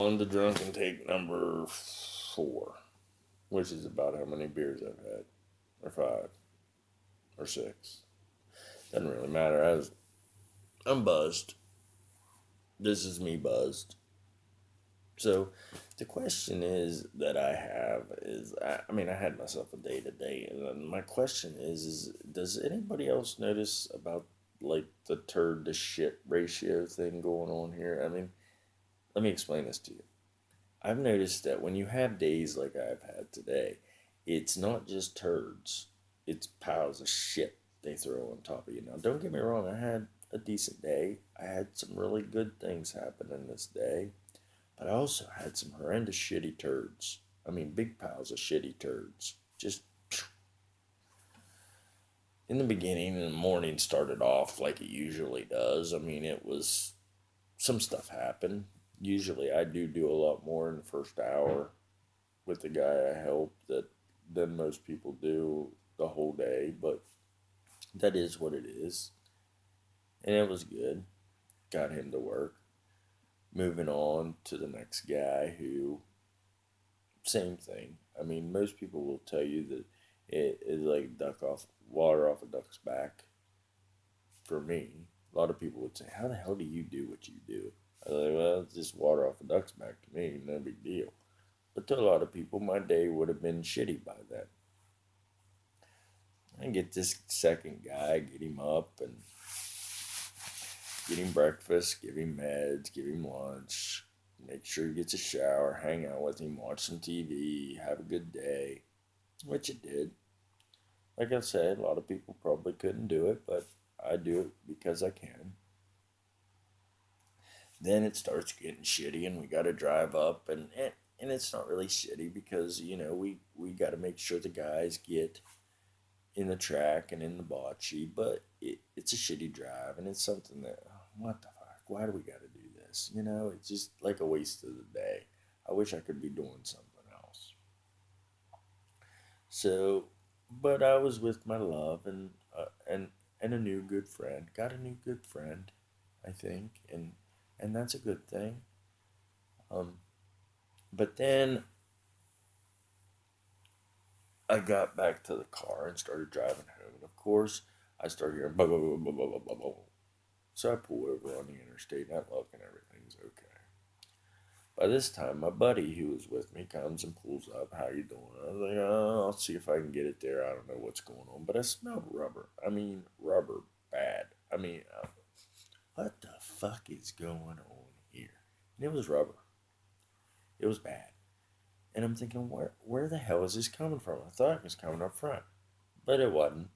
On the drunken take number 4, which is about how many beers I've had, or 5, or 6. Doesn't really matter. I'm buzzed. This is me buzzed. So the question is that I have is, I had myself a day today, and then my question is does anybody else notice about like the turd to shit ratio thing going on here? Let me explain this to you. I've noticed that when you have days like I've had today, it's not just turds, it's piles of shit they throw on top of you. Now, don't get me wrong, I had a decent day. I had some really good things happen in this day, but I also had some horrendous shitty turds. Big piles of shitty turds. Just in the beginning, the morning started off like it usually does. It was some stuff happened. Usually, I do a lot more in the first hour with the guy I help than most people do the whole day, but that is what it is. And it was good. Got him to work. Moving on to the next guy who, same thing. Most people will tell you that it is like duck off water off a duck's back. For me, a lot of people would say, "How the hell do you do what you do?" I was like, "Well, it's just water off a duck's back to me, no big deal." But to a lot of people, my day would have been shitty by then. I get this second guy, get him up and get him breakfast, give him meds, give him lunch, make sure he gets a shower, hang out with him, watch some TV, have a good day, which it did. Like I said, a lot of people probably couldn't do it, but I do it because I can. Then it starts getting shitty, and we got to drive up, and it's not really shitty because we got to make sure the guys get in the track and in the bocce, but it's a shitty drive, and it's something that, what the fuck, why do we got to do this? It's just like a waste of the day. I wish I could be doing something else. So, but I was with my love and a new good friend. Got a new good friend, I think, and that's a good thing. Um, but then I got back to the car and started driving home, and of course I started hearing blah blah blah blah blah blah blah. So I pull over on the interstate and I look and everything's okay. By this time, my buddy who was with me comes and pulls up. How you doing? I was like, oh, I'll see if I can get it there. I don't know what's going on, but I smelled rubber. Rubber bad. What the fuck is going on here? And it was rubber. It was bad. And I'm thinking, where the hell is this coming from? I thought it was coming up front, but it wasn't.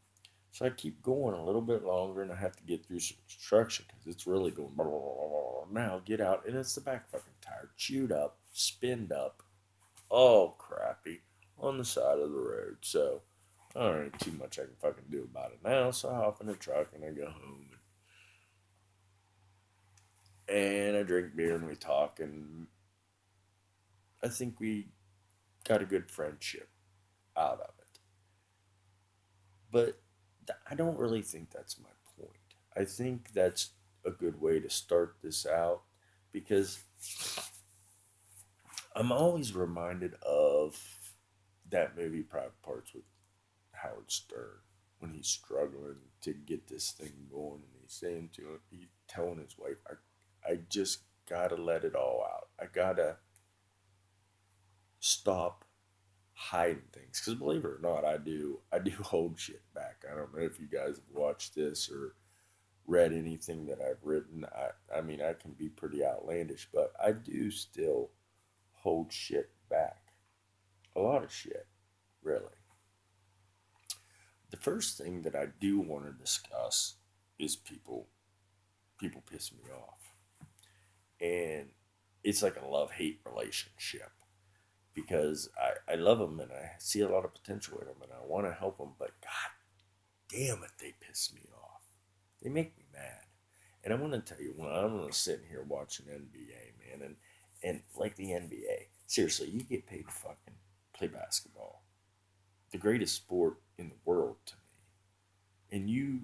So I keep going a little bit longer, and I have to get through some construction because it's really going. Blah, blah, blah, blah. Now get out, and it's the back fucking tire, chewed up, spinned up, all crappy on the side of the road. So I don't really too much I can fucking do about it now. So I hop in the truck and I go home, and I drink beer and we talk, and I think we got a good friendship out of it. But I don't really think that's my point. I think that's a good way to start this out because I'm always reminded of that movie Private Parts with Howard Stern when he's struggling to get this thing going and he's saying to him, he's telling his wife, I just gotta let it all out. I gotta stop hiding things because believe it or not, I do hold shit back. I don't know if you guys have watched this or read anything that I've written. I can be pretty outlandish, but I do still hold shit back. A lot of shit, really. The first thing that I do want to discuss is people piss me off. And it's like a love hate relationship because I love them and I see a lot of potential in them and I want to help them, but god damn it, they piss me off. They make me mad. And I'm gonna tell you, when I'm sitting here watching NBA, man, and like the NBA, seriously, you get paid to fucking play basketball, the greatest sport in the world to me, and you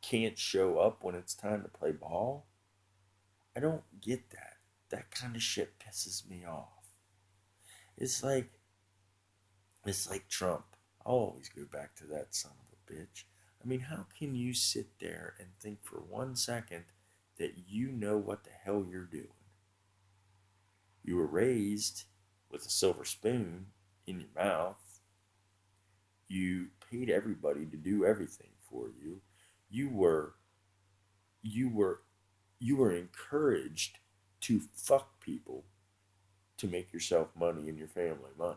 can't show up when it's time to play ball. I don't get that. That kind of shit pisses me off. It's like Trump. I'll always go back to that son of a bitch. I mean, how can you sit there and think for 1 second that you know what the hell you're doing? You were raised with a silver spoon in your mouth. You paid everybody to do everything for you. You were you were you were encouraged to fuck people to make yourself money and your family money.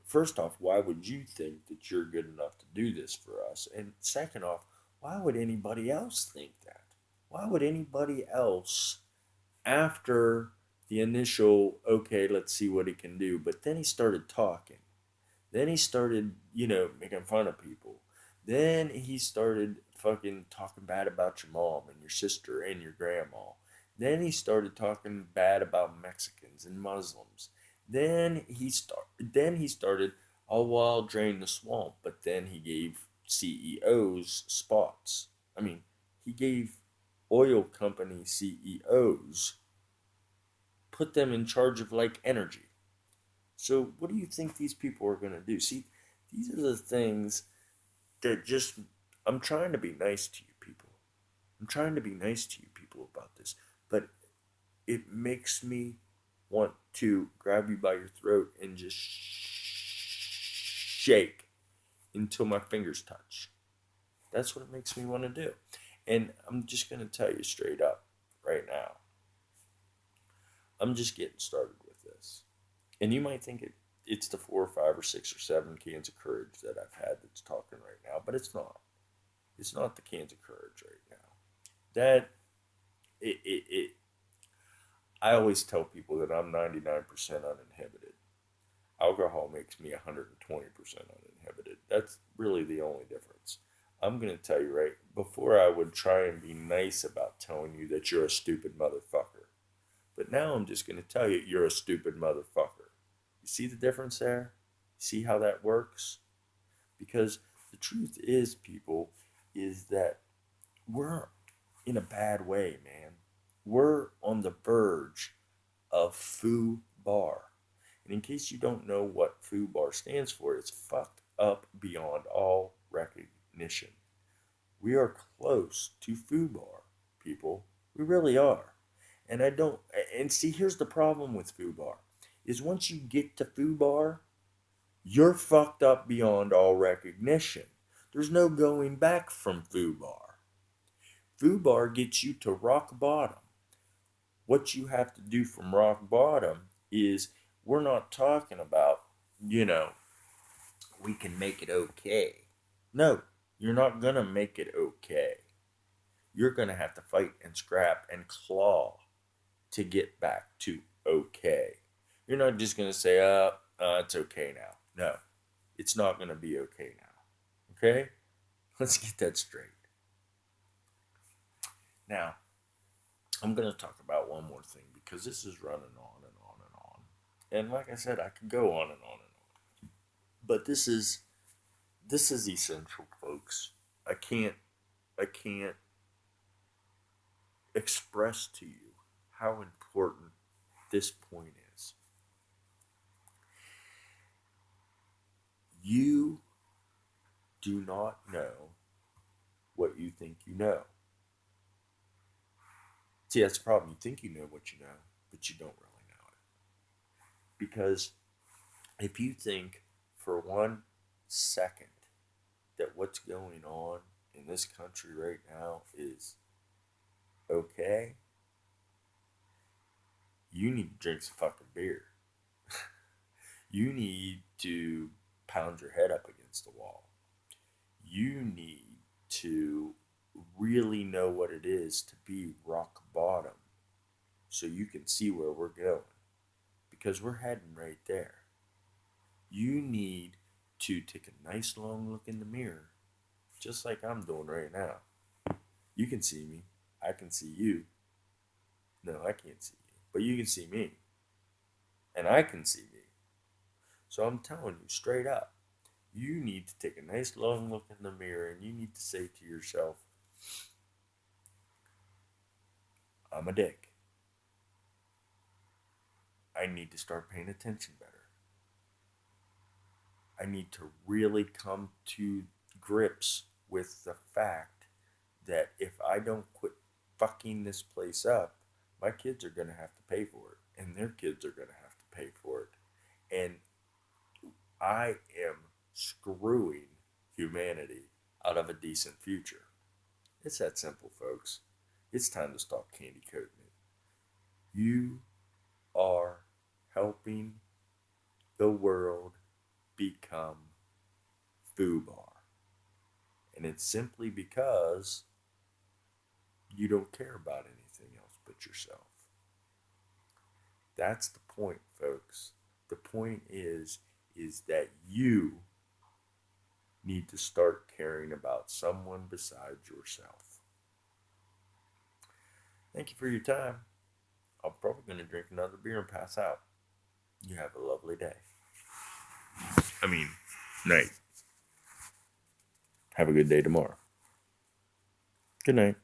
First off, why would you think that you're good enough to do this for us? And second off, why would anybody else think that? Why would anybody else, after the initial, okay, let's see what he can do, but then he started talking. Then he started, making fun of people. Then he started fucking talking bad about your mom and your sister and your grandma. Then he started talking bad about Mexicans and Muslims. Then he started all while drain the swamp, but then he gave CEOs spots. I mean, he gave oil company CEOs, put them in charge of like energy. So what do you think these people are going to do? See, these are the things that just, I'm trying to be nice to you people. I'm trying to be nice to you people about this, but it makes me want to grab you by your throat and just shake until my fingers touch. That's what it makes me want to do. And I'm just going to tell you straight up right now. I'm just getting started with this. And you might think it's the 4 or 5 or 6 or 7 cans of courage that I've had that's talking right now, but it's not. It's not the cans of courage right now. That it I always tell people that I'm 99% uninhibited. Alcohol makes me 120% uninhibited. That's really the only difference. I'm going to tell you right before, I would try and be nice about telling you that you're a stupid motherfucker. But now I'm just going to tell you you're a stupid motherfucker. You see the difference there? See how that works? Because the truth is, people, is that we're in a bad way, man. We're on the verge of foo bar. And in case you don't know what foo bar stands for, it's fucked up beyond all recognition. We are close to foo bar, people. We really are. And I don't, and see, here's the problem with foo bar is once you get to foo bar, you're fucked up beyond all recognition. There's no going back from foo bar. Foo bar gets you to rock bottom. What you have to do from rock bottom is, we're not talking about, you know, we can make it okay. No, you're not going to make it okay. You're going to have to fight and scrap and claw to get back to okay. You're not just going to say, it's okay now. No, it's not going to be okay now. Okay? Let's get that straight. Now, I'm going to talk about one more thing because this is running on and on and on. And like I said, I could go on and on and on. But this is essential, folks. I can't express to you how important this point is. You do not know what you think you know. See, that's the problem. You think you know what you know, but you don't really know it. Because if you think for 1 second that what's going on in this country right now is okay, you need to drink some fucking beer. You need to pound your head up against the wall. You need to really know what it is to be rock bottom so you can see where we're going, because we're heading right there. You need to take a nice long look in the mirror, just like I'm doing right now. You can see me. I can see you. No, I can't see you, but you can see me, and I can see me. So I'm telling you straight up, you need to take a nice long look in the mirror and you need to say to yourself, I'm a dick. I need to start paying attention better. I need to really come to grips with the fact that if I don't quit fucking this place up, my kids are going to have to pay for it, and their kids are going to have to pay for it. And I am screwing humanity out of a decent future. It's that simple, folks. It's time to stop candy coating it. You are helping the world become FUBAR. And it's simply because you don't care about anything else but yourself. That's the point, folks. The point is that you need to start caring about someone besides yourself. Thank you for your time. I'm probably going to drink another beer and pass out. You have a lovely day. Night. Have a good day tomorrow. Good night.